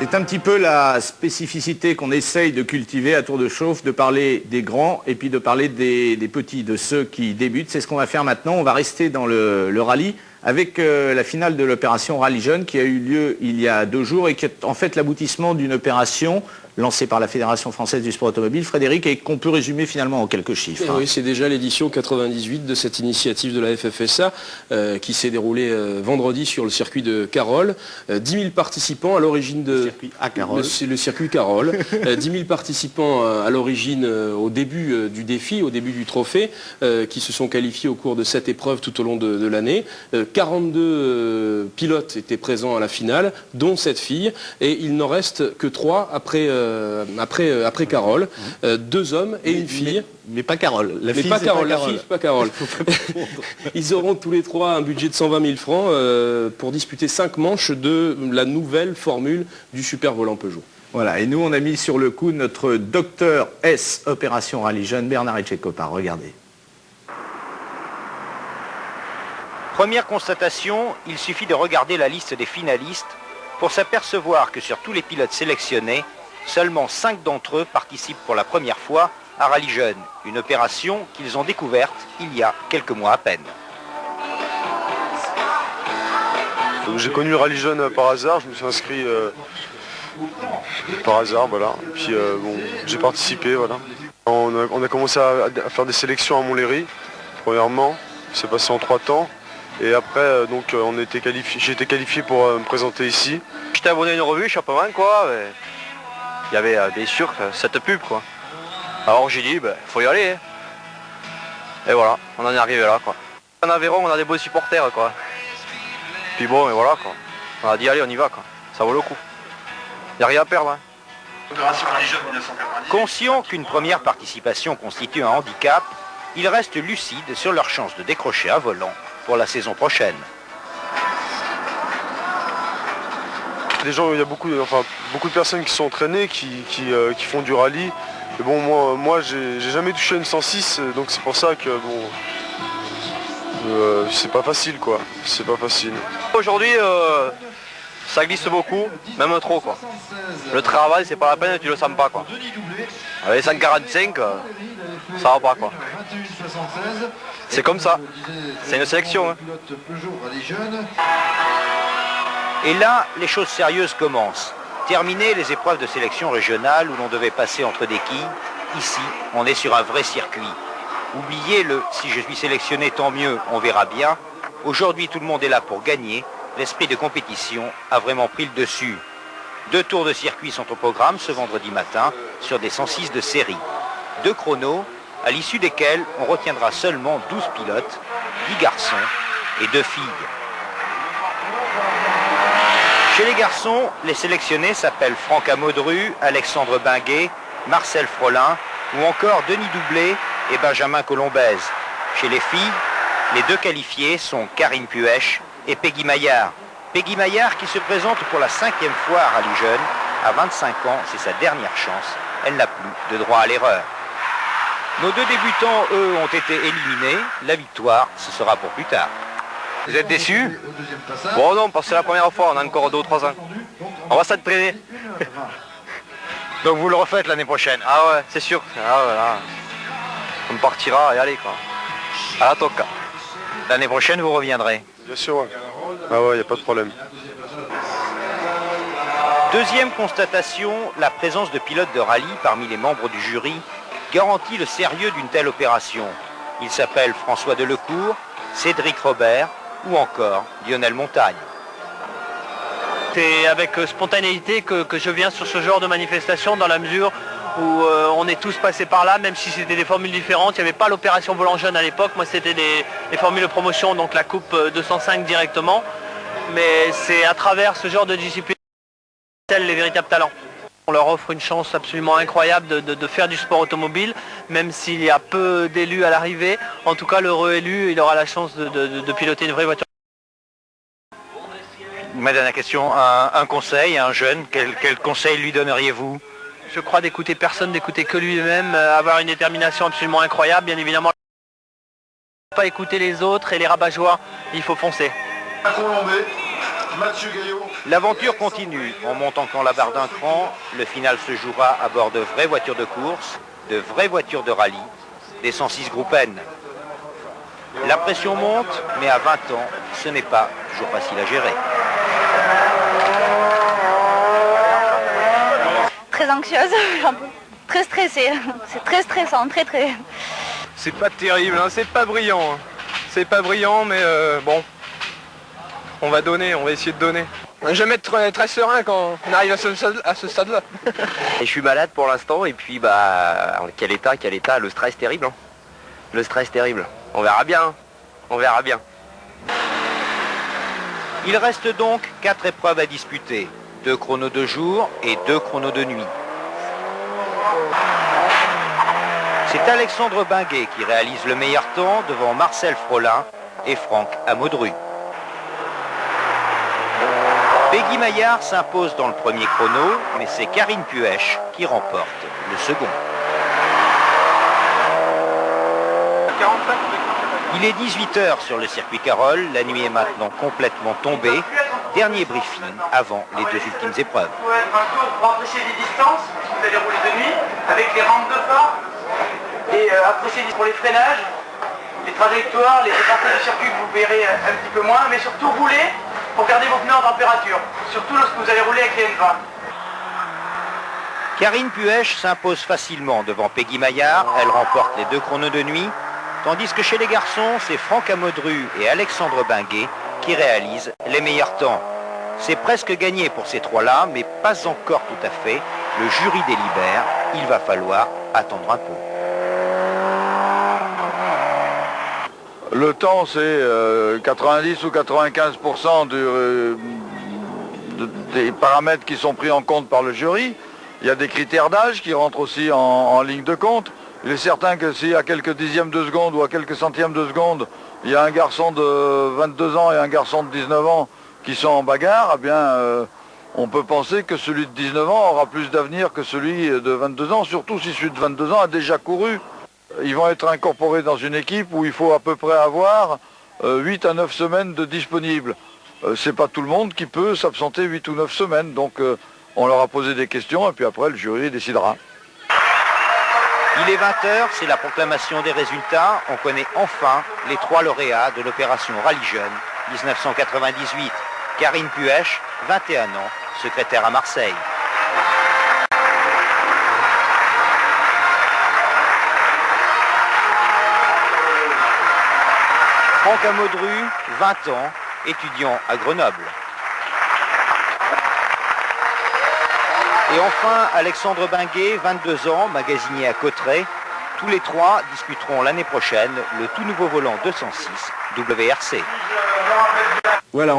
C'est un petit peu la spécificité qu'on essaye de cultiver à tour de chauffe, de parler des grands et puis de parler des petits, de ceux qui débutent. C'est ce qu'on va faire maintenant. On va rester dans le rallye avec la finale de l'opération Rallye Jeune qui a eu lieu il y a 2 jours et qui est en fait l'aboutissement d'une opération lancée par la Fédération française du sport automobile, Frédéric, et qu'on peut résumer finalement en quelques chiffres. Oui, c'est déjà l'édition 98 de cette initiative de la FFSA qui s'est déroulée vendredi sur le circuit de Carole. 10 000 participants à l'origine de... Le circuit à Carole. C'est le circuit Carole. 10 000 participants à l'origine, au début du défi, au début du trophée, qui se sont qualifiés au cours de 7 épreuves tout au long de l'année. 42 pilotes étaient présents à la finale, dont 7 filles, et il n'en reste que 3 après Carole, 2 hommes et une fille. Mais pas Carole. La fille, c'est pas Carole. Ils auront tous les 3 un budget de 120 000 francs pour disputer 5 manches de la nouvelle formule du super volant Peugeot. Voilà, et nous on a mis sur le coup notre docteur S Opération Rallye Jeune, Bernard Etchekopar. Regardez. Première constatation, il suffit de regarder la liste des finalistes pour s'apercevoir que sur tous les pilotes sélectionnés, seulement 5 d'entre eux participent pour la première fois à Rallye Jeune, une opération qu'ils ont découverte il y a quelques mois à peine. J'ai connu le Rallye Jeune par hasard, je me suis inscrit par hasard, voilà. Et puis bon, j'ai participé, voilà. On a commencé à faire des sélections à Montlhéry, premièrement, c'est passé en 3 temps. Et après, donc, j'ai été qualifié pour me présenter ici. J'étais abonné à une revue, Chapeauman, quoi. Il y avait bien sûr cette pub, quoi. Alors j'ai dit, faut y aller. Hein. Et voilà, on en est arrivé là, quoi. En Aveyron, on a des beaux supporters, quoi. Puis bon, et voilà, quoi. On a dit, allez, on y va, quoi. Ça vaut le coup. Il n'y a rien à perdre, hein. Conscients qu'une première participation constitue un handicap, ils restent lucides sur leur chance de décrocher un volant pour la saison prochaine. Les gens, il y a beaucoup de personnes qui sont entraînées, qui font du rallye. Et bon, moi j'ai jamais touché une 106, donc c'est pour ça que bon, c'est pas facile, quoi. C'est pas facile. Aujourd'hui, ça glisse beaucoup, même trop, quoi. Le travail, c'est pas la peine, tu le sens pas, quoi. Avec 145, ça va pas, quoi. C'est comme ça. C'est une sélection. Hein. Et là, les choses sérieuses commencent. Terminées les épreuves de sélection régionale où l'on devait passer entre des quilles, ici, on est sur un vrai circuit. Oubliez le « si je suis sélectionné, tant mieux, on verra bien ». Aujourd'hui, tout le monde est là pour gagner. L'esprit de compétition a vraiment pris le dessus. 2 tours de circuit sont au programme ce vendredi matin sur des 106 de série. 2 chronos, à l'issue desquels on retiendra seulement 12 pilotes, 10 garçons et 2 filles. Chez les garçons, les sélectionnés s'appellent Franck Amodru, Alexandre Binguet, Marcel Frolin ou encore Denis Doublé et Benjamin Colombèze. Chez les filles, les 2 qualifiés sont Karine Puech et Peggy Maillard. Peggy Maillard qui se présente pour la 5e fois à Rallye Jeune. À 25 ans, c'est sa dernière chance. Elle n'a plus de droit à l'erreur. Nos 2 débutants, eux, ont été éliminés. La victoire, ce sera pour plus tard. Vous êtes déçus? Bon non, parce que c'est la première fois, on a encore 2 ou 3 ans. On va s'entraîner. Donc vous le refaites l'année prochaine? Ah ouais, c'est sûr. Ah voilà. On partira et allez, quoi. À la toca. L'année prochaine, vous reviendrez? Bien sûr, ouais. Ah ouais, il n'y a pas de problème. Deuxième constatation, la présence de pilotes de rallye parmi les membres du jury garantit le sérieux d'une telle opération. Ils s'appellent François Delecourt, Cédric Robert ou encore Lionel Montagne. C'est avec spontanéité que je viens sur ce genre de manifestation dans la mesure où on est tous passés par là, même si c'était des formules différentes. Il n'y avait pas l'opération volant jeune à l'époque, moi c'était les formules de promotion, donc la coupe 205 directement. Mais c'est à travers ce genre de discipline les véritables talents. On leur offre une chance absolument incroyable de faire du sport automobile, même s'il y a peu d'élus à l'arrivée. En tout cas, l'heureux élu, il aura la chance de piloter une vraie voiture. Ma dernière question, un conseil à un jeune, quel conseil lui donneriez-vous? Je crois d'écouter personne, d'écouter que lui-même, avoir une détermination absolument incroyable, bien évidemment. Pas écouter les autres et les rabat-joie, il faut foncer. L'aventure continue. On monte encore la barre d'un cran. Le final se jouera à bord de vraies voitures de course, de vraies voitures de rallye, des 106 Group N. La pression monte, mais à 20 ans, ce n'est pas toujours facile à gérer. Très anxieuse, un peu très stressée. C'est très stressant, très. C'est pas terrible, hein, c'est pas brillant. Hein. C'est pas brillant, mais bon, on va donner, on va essayer de donner. Je vais être très serein quand on arrive à ce stade-là. Et je suis malade pour l'instant, et puis bah, quel état, le stress terrible. Hein. Le stress terrible. On verra bien, on verra bien. Il reste donc 4 épreuves à disputer. 2 chronos de jour et 2 chronos de nuit. C'est Alexandre Binguet qui réalise le meilleur temps devant Marcel Frolin et Franck Amodru. Peggy Maillard s'impose dans le premier chrono, mais c'est Karine Puech qui remporte le second. Il est 18h sur le circuit Carole, la nuit est maintenant complètement tombée. Dernier briefing avant les 2 ultimes épreuves. Il faut être un tour pour apprécier les distances, puisque vous allez rouler de nuit, avec les rampes de phare, et apprécier pour les freinages, les trajectoires, les parties du circuit que vous verrez un petit peu moins, mais surtout rouler pour garder vos pneus en température, surtout lorsque vous allez rouler avec les N20. Karine Puech s'impose facilement devant Peggy Maillard, elle remporte les 2 chronos de nuit, tandis que chez les garçons, c'est Franck Amodru et Alexandre Binguet qui réalisent les meilleurs temps. C'est presque gagné pour ces 3-là, mais pas encore tout à fait. Le jury délibère, il va falloir attendre un peu. Le temps, c'est 90 ou 95% des paramètres qui sont pris en compte par le jury. Il y a des critères d'âge qui rentrent aussi en ligne de compte. Il est certain que si à quelques dixièmes de seconde ou à quelques centièmes de seconde, il y a un garçon de 22 ans et un garçon de 19 ans qui sont en bagarre, eh bien, on peut penser que celui de 19 ans aura plus d'avenir que celui de 22 ans, surtout si celui de 22 ans a déjà couru. Ils vont être incorporés dans une équipe où il faut à peu près avoir 8 à 9 semaines de disponibles. C'est pas tout le monde qui peut s'absenter 8 ou 9 semaines, donc on leur a posé des questions et puis après le jury décidera. Il est 20h, c'est la proclamation des résultats. On connaît enfin les 3 lauréats de l'opération Rallye Jeune 1998. Karine Puech, 21 ans, secrétaire à Marseille. Franck Amodru, 20 ans, étudiant à Grenoble. Et enfin, Alexandre Binguet, 22 ans, magasinier à Cauterets. Tous les 3 disputeront l'année prochaine le tout nouveau volant 206 WRC. Voilà.